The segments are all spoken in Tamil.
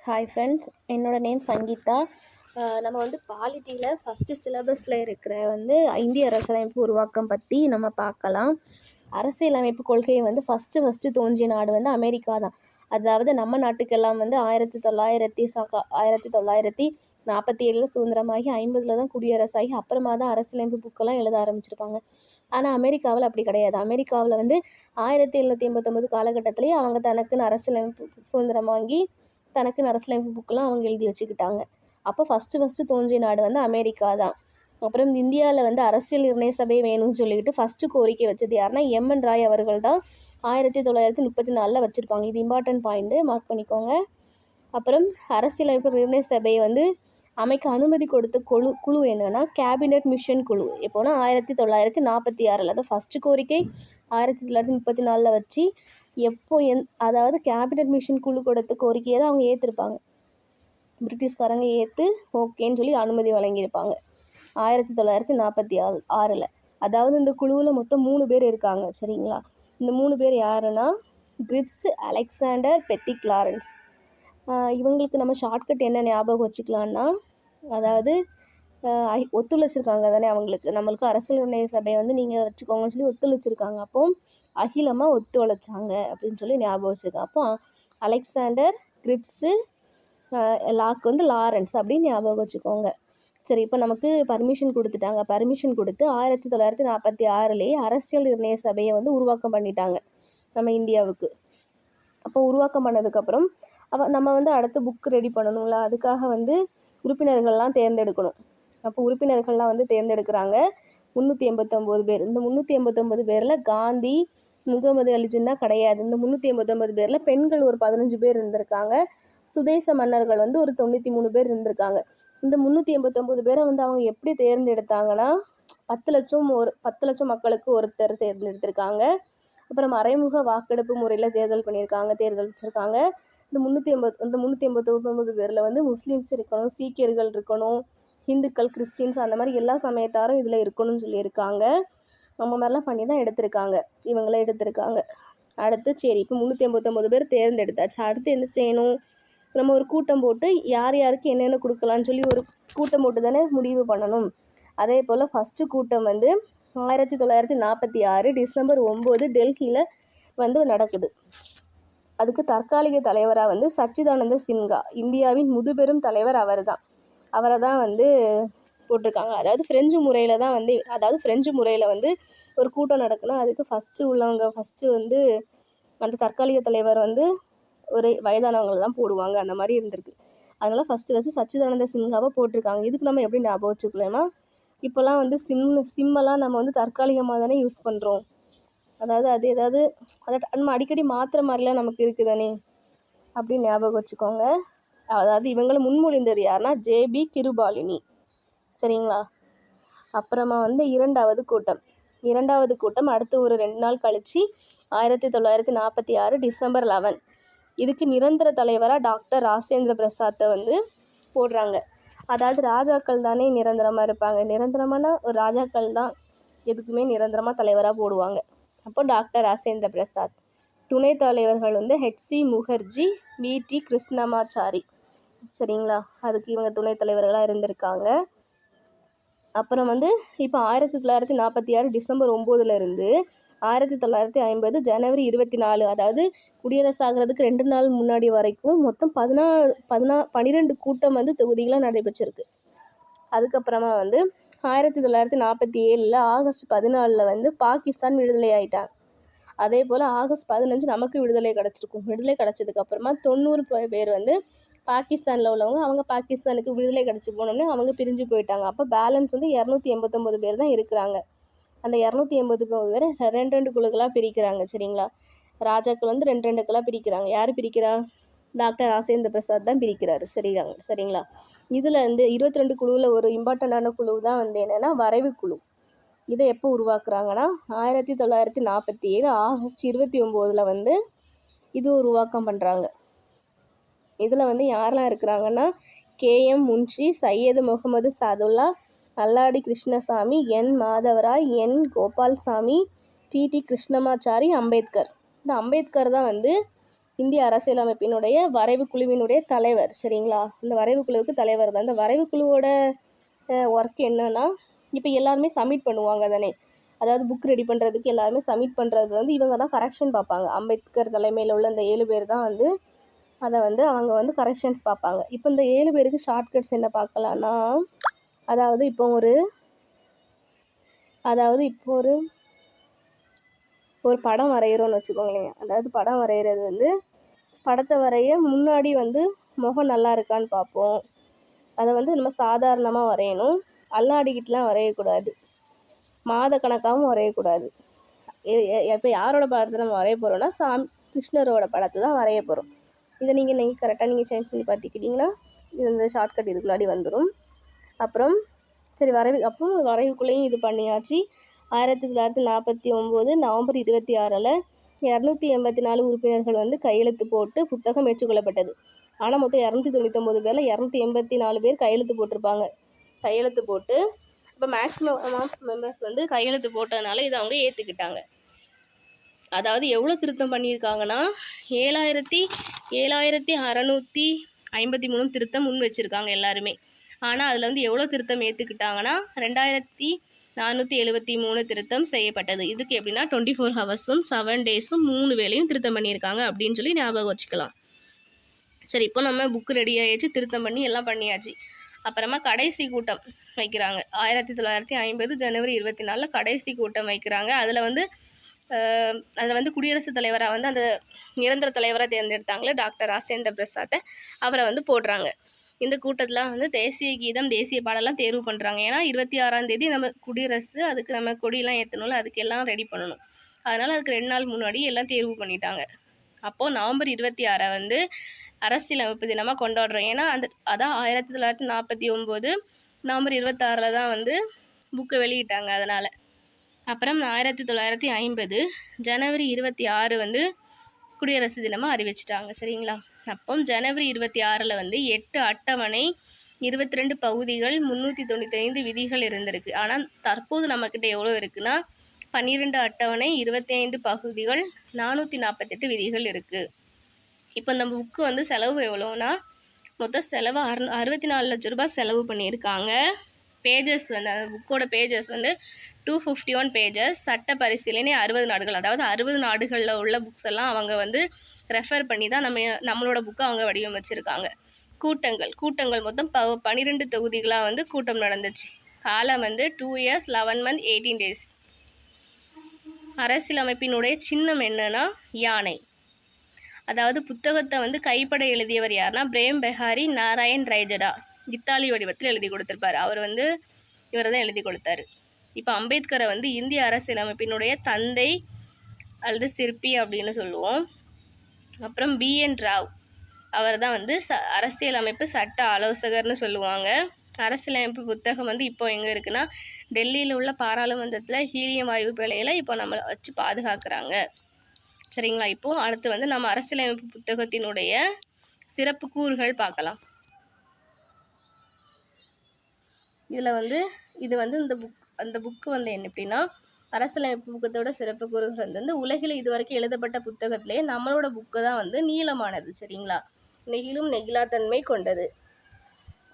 ஹாய் ஃப்ரெண்ட்ஸ், என்னோட நேம் சங்கீதா. நம்ம வந்து பாலிட்டியில் ஃபஸ்ட்டு சிலபஸில் இருக்கிற இந்திய அரசியலமைப்பு உருவாக்கம் பற்றி நம்ம பார்க்கலாம். அரசியலமைப்பு கொள்கையை ஃபஸ்ட்டு தோன்றிய நாடு அமெரிக்கா தான். அதாவது நம்ம நாட்டுக்கெல்லாம் 1947 சுதந்திரமாகி 50 தான் குடியரசாகி அப்புறமா தான் அரசியலமைப்பு புக்கெல்லாம் எழுத ஆரம்பிச்சிருப்பாங்க. ஆனால் அமெரிக்காவில் அப்படி கிடையாது. அமெரிக்காவில் 1789 காலகட்டத்திலேயே அவங்க தனக்குன்னு அரசியலமைப்பு சுதந்திரம் வாங்கி தனக்குன்னு அரசியலமைப்பு புக்கெல்லாம் அவங்க எழுதி வச்சுக்கிட்டாங்க. அப்போ ஃபஸ்ட்டு தோன்றிய நாடு அமெரிக்கா தான். அப்புறம் இந்தியாவில் அரசியல் நிர்ணய சபை வேணும்னு சொல்லிட்டு ஃபஸ்ட்டு கோரிக்கை வச்சது யாருன்னா எம்என் ராய் அவர்கள் தான் 1934 வச்சுருப்பாங்க. இது இம்பார்ட்டன்ட் பாயிண்ட்டு, மார்க் பண்ணிக்கோங்க. அப்புறம் அரசியலமைப்பு நிர்ணய சபையை அமைக்க அனுமதி கொடுத்த குழு என்னன்னா கேபினட் மிஷன் குழு. எப்போனா 1946 தான் ஃபஸ்ட்டு கோரிக்கை 1934 வச்சு அதாவது கேபினட் மிஷன் குழு கொடுத்த கோரிக்கையை தான் அவங்க ஏற்றிருப்பாங்க. பிரிட்டிஷ்காரங்க ஏற்று ஓகேன்னு சொல்லி அனுமதி வழங்கியிருப்பாங்க 1946. அதாவது இந்த குழுவில் மொத்தம் 3 பேர் இருக்காங்க, சரிங்களா? இந்த 3 பேர் யாருன்னா கிரிப்ஸ், அலெக்சாண்டர், பெத்தி கிளாரன்ஸ். இவங்களுக்கு நம்ம ஷார்ட்கட் என்ன ஞாபகம் வச்சுக்கலான்னா, அதாவது ஒத்துழைச்சிருக்காங்க தானே நம்மளுக்கு அரசியல் நிர்ணய சபை நீங்கள் வச்சுக்கோங்கன்னு சொல்லி ஒத்துழைச்சிருக்காங்க. அப்போ அகிலமாக ஒத்துழைச்சாங்க அப்படின்னு சொல்லி ஞாபகம் வச்சுருக்காங்க. அப்போ அலெக்சாண்டர், கிரிப்ஸு, லாக் லாரன்ஸ் அப்படின்னு ஞாபகம் வச்சுக்கோங்க. சரி, இப்போ நமக்கு பர்மிஷன் கொடுத்துட்டாங்க. பர்மிஷன் கொடுத்து 1946 அரசியல் நிர்ணய சபையை உருவாக்கம் பண்ணிட்டாங்க நம்ம இந்தியாவுக்கு. அப்போ உருவாக்கம் பண்ணதுக்கப்புறம் நம்ம அடுத்த புக்கு ரெடி பண்ணணும்ல, அதுக்காக உறுப்பினர்கள்லாம் தேர்ந்தெடுக்கணும். அப்போ உறுப்பினர்கள்லாம் தேர்ந்தெடுக்கிறாங்க 389 பேர். இந்த 389 பேரில் காந்தி, முகமது அலி ஜின்னா கிடையாது. இந்த 389 பேரில் பெண்கள் ஒரு 15 பேர் இருந்திருக்காங்க. சுதேச மன்னர்கள் ஒரு 93 பேர் இருந்திருக்காங்க. இந்த 389 பேரை அவங்க எப்படி தேர்ந்தெடுத்தாங்கன்னா 10 லட்சம் மக்களுக்கு ஒருத்தர் தேர்ந்தெடுத்திருக்காங்க. அப்புறம் மறைமுக வாக்கெடுப்பு முறையில் தேர்தல் வச்சுருக்காங்க. இந்த 389 பேரில் முஸ்லீம்ஸ் இருக்கணும், சீக்கியர்கள் இருக்கணும், இந்துக்கள், கிறிஸ்டின்ஸ், அந்த மாதிரி எல்லா சமயத்தாரும் இதில் இருக்கணும்னு சொல்லியிருக்காங்க. நம்ம மாதிரிலாம் பண்ணி தான் இவங்கள எடுத்திருக்காங்க. அடுத்து சரி, இப்போ 389 பேர் தேர்ந்தெடுத்தாச்சு. அடுத்து என்ன செய்யணும்? நம்ம ஒரு கூட்டம் போட்டு யார் யாருக்கு என்னென்ன கொடுக்கலான்னு சொல்லி ஒரு கூட்டம் போட்டு தானே முடிவு பண்ணணும். அதே போல் ஃபஸ்ட்டு கூட்டம் 1946 டிசம்பர் 9 டெல்லியில் நடக்குது. அதுக்கு தற்காலிக தலைவராக சச்சிதானந்த சின்ஹா, இந்தியாவின் முதுபெரும் தலைவர் அவரை தான் போட்டிருக்காங்க. அதாவது ஃப்ரெஞ்சு முறையில் ஒரு கூட்டம் நடக்குன்னா அதுக்கு ஃபஸ்ட்டு அந்த தற்காலிக தலைவர் ஒரு வயதானவங்களை தான் போடுவாங்க. அந்த மாதிரி இருந்திருக்கு. அதனால் ஃபஸ்ட்டு சச்சிதானந்த சின்ஹாவை போட்டிருக்காங்க. இதுக்கு நம்ம எப்படி ஞாபகம் வச்சுக்கலாம்னா, இப்போல்லாம் சிம்மெல்லாம் நம்ம தற்காலிகமாக தானே யூஸ் பண்ணுறோம். அதாவது அதை நம்ம அடிக்கடி மாத்திரை மாதிரிலாம் நமக்கு இருக்குதானே, அப்படின்னு ஞாபகம் வச்சுக்கோங்க. அதாவது இவங்களை முன்மொழிந்தது யாருன்னா ஜேபி கிருபாலினி, சரிங்களா? அப்புறமா இரண்டாவது கூட்டம் அடுத்து ஒரு 2 நாள் கழித்து 1946 டிசம்பர் 11 இதுக்கு நிரந்தர தலைவராக டாக்டர் ராஜேந்திர பிரசாத்தை போடுறாங்க. அதாவது ராஜாக்கள் தானே நிரந்தரமாக இருப்பாங்க. நிரந்தரமான ஒரு ராஜாக்கள் தான் எதுக்குமே நிரந்தரமாக தலைவராக போடுவாங்க. அப்போ டாக்டர் ராஜேந்திர பிரசாத். துணைத் தலைவர்கள் ஹெச்சி முகர்ஜி, பிடி கிருஷ்ணமாச்சாரி, சரிங்களா? அதுக்கு இவங்க துணைத் தலைவர்களாக இருந்திருக்காங்க. அப்புறம் இப்போ 1946 டிசம்பர் 9 இருந்து 1950 ஜனவரி 24, அதாவது குடியரசாகிறதுக்கு 2 நாள் முன்னாடி வரைக்கும் மொத்தம் 12 கூட்டம் தொகுதிகளாக நடைபெற்றிருக்கு. அதுக்கப்புறமா 1947 ஆகஸ்ட் 14 பாகிஸ்தான் விடுதலை ஆகிட்டாங்க. அதே போல் ஆகஸ்ட் 15 நமக்கு விடுதலை கிடச்சிருக்கும். விடுதலை கிடச்சதுக்கப்புறமா 90 பேர் பாகிஸ்தானில் உள்ளவங்க, அவங்க பாகிஸ்தானுக்கு விடுதலை கிடச்சி போனோடனே அவங்க பிரிஞ்சு போயிட்டாங்க. அப்போ பேலன்ஸ் 289 பேர் தான் இருக்கிறாங்க. அந்த 289 பேர் 2 குழுக்களாக பிரிக்கிறாங்க, சரிங்களா? ராஜாக்கள் 2 குழுக்களாக பிரிக்கிறாங்க. யார் பிரிக்கிறா? டாக்டர் ராஜேந்திர பிரசாத் தான் பிரிக்கிறாரு, சரிங்களா? இதில் 22 குழுவில் ஒரு இம்பார்ட்டண்டான குழு தான் என்னென்னா வரைவு குழு. இதை எப்போ உருவாக்குறாங்கன்னா 1947 ஆகஸ்ட் 29 இது உருவாக்கம் பண்ணுறாங்க. இதில் யாரெல்லாம் இருக்கிறாங்கன்னா கேஎம் முன்ஷி, சையது முகமது சாதுல்லா, அல்லாடி கிருஷ்ணசாமி, என் மாதவராய், என் கோபால்சாமி, டிடி கிருஷ்ணமாச்சாரி, அம்பேத்கர். இந்த அம்பேத்கர் தான் இந்திய அரசியலமைப்பினுடைய வரைவு குழுவினுடைய தலைவர். சரிங்களா? இந்த வரைவு குழுவுக்கு தலைவர் தான். இந்த வரைவு குழுவோட ஒர்க் என்னன்னா, இப்போ எல்லாருமே சப்மிட் பண்ணுவாங்க தானே. அதாவது புக் ரெடி பண்ணுறதுக்கு எல்லாருமே சப்மிட் பண்ணுறது வந்து இவங்க தான் கரெக்ஷன் பார்ப்பாங்க. அம்பேத்கர் தலைமையில் உள்ள இந்த 7 பேர் தான் வந்து அதை வந்து அவங்க வந்து கரெக்ஷன்ஸ் பார்ப்பாங்க. இப்போ இந்த 7 பேருக்கு ஷார்ட்கட்ஸ் என்ன பார்க்கலான்னா, அதாவது இப்போ ஒரு படம் வரைகிறோன்னு வச்சுக்கோங்களேன். அதாவது படம் வரைகிறது வந்து படத்தை வரைய முன்னாடி வந்து முகம் நல்லா இருக்கான்னு பார்ப்போம். அதை வந்து நம்ம சாதாரணமாக வரையணும். அல்லாடிக்கிட்டுலாம் வரையக்கூடாது. மாத கணக்காகவும் வரையக்கூடாது. இப்போ யாரோட படத்தை நம்ம வரைய போகிறோன்னா கிருஷ்ணரோட படத்தை தான் வரைய போகிறோம். இதை நீங்கள் கரெக்டாக நீங்கள் சேஞ்ச் பண்ணி பார்த்துக்கிட்டிங்கன்னா இந்த ஷார்ட்கட் இதுக்கு முன்னாடி வந்துடும். அப்புறம் சரி வரைவுக்குள்ளேயும் இது பண்ணியாச்சு. 1949 நவம்பர் 26 284 உறுப்பினர்கள் வந்து கையெழுத்து போட்டு புத்தகம் ஏற்றுக்கொள்ளப்பட்டது. ஆனால் மொத்தம் 299 பேரில் 284 பேர் கையெழுத்து போட்டிருப்பாங்க. கையெழுத்து போட்டு இப்போ மேக்ஸிமம் ஆஃப் மெம்பர்ஸ் வந்து கையெழுத்து போட்டதுனால இதை அவங்க ஏற்றுக்கிட்டாங்க. அதாவது எவ்வளோ திருத்தம் பண்ணியிருக்காங்கன்னா 7653 திருத்தம் முன் வச்சுருக்காங்க எல்லாருமே. ஆனால் அதில் வந்து எவ்வளோ திருத்தம் ஏற்றுக்கிட்டாங்கன்னா 2473 திருத்தம் செய்யப்பட்டது. இதுக்கு எப்படின்னா 24 ஹவர்ஸும் 7 டேஸும் 3 வேளையும் திருத்தம் பண்ணியிருக்காங்க அப்படின்னு சொல்லி ஞாபகம் வச்சுக்கலாம். சரி, இப்போ நம்ம புக்கு ரெடி ஆகிடுச்சு, திருத்தம் பண்ணி எல்லாம் பண்ணியாச்சு. அப்புறமா கடைசி கூட்டம் வைக்கிறாங்க. 1950 ஜனவரி 24 கடைசி கூட்டம் வைக்கிறாங்க. அதில் வந்து குடியரசுத் தலைவராக வந்து அந்த நிரந்தர தலைவராக தேர்ந்தெடுத்தாங்களே டாக்டர் ராஜேந்திர பிரசாத்தை, அவரை வந்து போடுறாங்க. இந்த கூட்டத்தில் வந்து தேசிய கீதம் தேசிய பாடலாம் தேர்வு பண்ணுறாங்க. ஏன்னா 26ஆம் தேதி நம்ம குடியரசு, அதுக்கு நம்ம கொடியெல்லாம் ஏற்றணும்ல, அதுக்கு எல்லாம் ரெடி பண்ணணும். அதனால் அதுக்கு 2 நாள் முன்னாடி எல்லாம் தேர்வு பண்ணிட்டாங்க. அப்போது நவம்பர் 26 வந்து அரசியலமைப்பு தினமாக கொண்டாடுறோம். ஏன்னா அதான் 1949 நவம்பர் 26 தான் வந்து புக்கை வெளியிட்டாங்க. அதனால் அப்புறம் 1950 ஜனவரி 26 வந்து குடியரசு தினமாக அறிவிச்சிட்டாங்க. சரிங்களா? அப்போ ஜனவரி 26 வந்து 8 அட்டவணை 22 பகுதிகள் 395 விதிகள் இருந்திருக்கு. ஆனால் தற்போது நம்மக்கிட்ட எவ்வளோ இருக்குன்னா 12 அட்டவணை 25 பகுதிகள் 448 விதிகள் இருக்குது. இப்போ நம்ம புக்கு வந்து செலவு எவ்வளோன்னா மொத்தம் செலவு 64 லட்ச ரூபாய் செலவு பண்ணியிருக்காங்க. பேஜஸ் வந்து அந்த புக்கோட பேஜஸ் வந்து 251 பேஜஸ். சட்ட பரிசீலனை 60 நாடுகள், அதாவது 60 நாடுகளில் உள்ள புக்ஸ் எல்லாம் அவங்க வந்து ரெஃபர் பண்ணி தான் நம்மளோட புக்கை அவங்க வடிவமைச்சிருக்காங்க. கூட்டங்கள் மொத்தம் 12 தொகுதிகளாக வந்து கூட்டம் நடந்துச்சு. காலம் வந்து 2 years 11 months 18 days. அரசியலமைப்பினுடைய சின்னம் என்னன்னா யானை. அதாவது புத்தகத்தை வந்து கைப்பட எழுதியவர் யாருன்னா பிரேம் பெஹாரி நாராயண் ரைஜடா. இத்தாலி வடிவத்தில் எழுதி கொடுத்துருப்பார். இவர் தான் எழுதி கொடுத்தாரு. இப்போ அம்பேத்கரை வந்து இந்திய அரசியலமைப்பினுடைய தந்தை அல்லது சிற்பி அப்படின்னு சொல்லுவோம். அப்புறம் BN ராவ், அவர் தான் வந்து அரசியலமைப்பு சட்ட ஆலோசகர்னு சொல்லுவாங்க. அரசியலமைப்பு புத்தகம் வந்து இப்போ எங்கே இருக்குன்னா டெல்லியில் உள்ள பாராளுமன்றத்தில் ஹீலியம் வாயு பிழையில் இப்போ நம்மளை வச்சு பாதுகாக்கிறாங்க. சரிங்களா? இப்போது அடுத்து வந்து நம்ம அரசியலமைப்பு புத்தகத்தினுடைய சிறப்பு கூறுகள் பார்க்கலாம். இதில் வந்து இது வந்து அந்த புக்கு வந்து என்ன எப்படின்னா அரசியலமைப்பு புத்தகத்தோட சிறப்பு கூறுகள் வந்து உலகில் இதுவரைக்கும் எழுதப்பட்ட புத்தகத்திலே நம்மளோட புக்கு தான் வந்து நீளமானது. சரிங்களா? நெகிழும் நெகிழாத்தன்மை கொண்டது.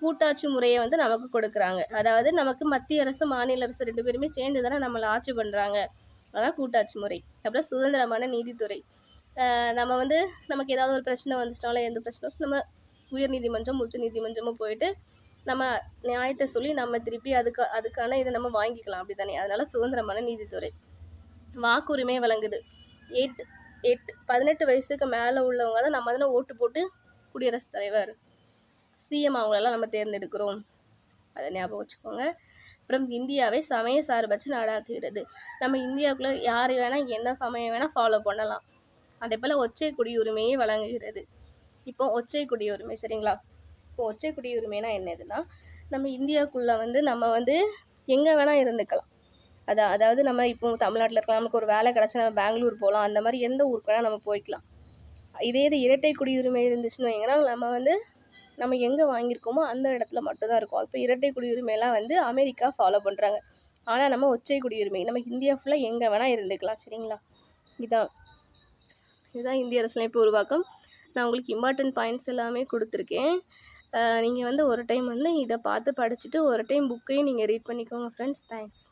கூட்டாட்சி முறையை வந்து நமக்கு கொடுக்குறாங்க. அதாவது நமக்கு மத்திய அரசு மாநில அரசு 2 பேருமே சேர்ந்து தானே நம்மளை ஆட்சி பண்ணுறாங்க. அதான் கூட்டாட்சி முறை. அப்புறம் சுதந்திரமான நீதித்துறை. நம்ம வந்து நமக்கு ஏதாவது ஒரு பிரச்சனை வந்துச்சிட்டாலும் எந்த பிரச்சனை நம்ம உயர் நீதிமன்றம் உச்ச நீதிமன்றமும் போயிட்டு நம்ம நியாயத்தை சொல்லி நம்ம திருப்பி அதுக்கான இதை நம்ம வாங்கிக்கலாம். அப்படி தானே? அதனால சுதந்திரமான நீதித்துறை. வாக்குரிமை வழங்குது. 18 வயசுக்கு மேலே உள்ளவங்க தான் நம்ம தானே ஓட்டு போட்டு குடியரசுத் தலைவர் CM அவங்களெல்லாம் நம்ம தேர்ந்தெடுக்கிறோம். அதை ஞாபகம் வச்சுக்கோங்க. அப்புறம் இந்தியாவை சமய சார்பற்ற நாடாக்குகிறது. நம்ம இந்தியாவுக்குள்ளே யார் வேணால் என்ன சமயம் வேணால் ஃபாலோ பண்ணலாம். அதே போல் ஒற்றை குடியுரிமையை வழங்குகிறது. இப்போ ஒற்றை குடியுரிமை. சரிங்களா? இப்போ ஒற்றை குடியுரிமைனா என்னதுன்னா நம்ம இந்தியாவுக்குள்ளே வந்து நம்ம வந்து எங்கே வேணால் இருந்துக்கலாம். அதாவது நம்ம இப்போ தமிழ்நாட்டில் இருக்கலாம், நமக்கு ஒரு வேலை கிடச்சா நம்ம பெங்களூர் போகலாம். அந்த மாதிரி எந்த ஊருக்கு வேணால் நம்ம போய்க்கலாம். இதே இது இரட்டை குடியுரிமை இருந்துச்சுன்னு வைங்கன்னா நம்ம எங்கே வாங்கியிருக்கோமோ அந்த இடத்துல மட்டும்தான் இருக்கும். இப்போ இரட்டை குடியுரிமையெல்லாம் வந்து அமெரிக்கா ஃபாலோ பண்ணுறாங்க. ஆனால் நம்ம ஒற்றை குடியுரிமை நம்ம இந்தியா ஃபுல்லாக எங்கே வேணால் இருந்துக்கலாம். சரிங்களா? இதான் இதுதான் இந்திய அரசியலமைப்பு உருவாக்கம். நான் உங்களுக்கு இம்பார்ட்டன்ட் பாயிண்ட்ஸ் எல்லாமே கொடுத்துருக்கேன். நீங்கள் வந்து ஒரு டைம் வந்து இதை பார்த்து படிச்சுட்டு ஒரு டைம் புக்கையும் நீங்கள் ரீட் பண்ணிக்கோங்க ஃப்ரெண்ட்ஸ். தேங்க்ஸ்.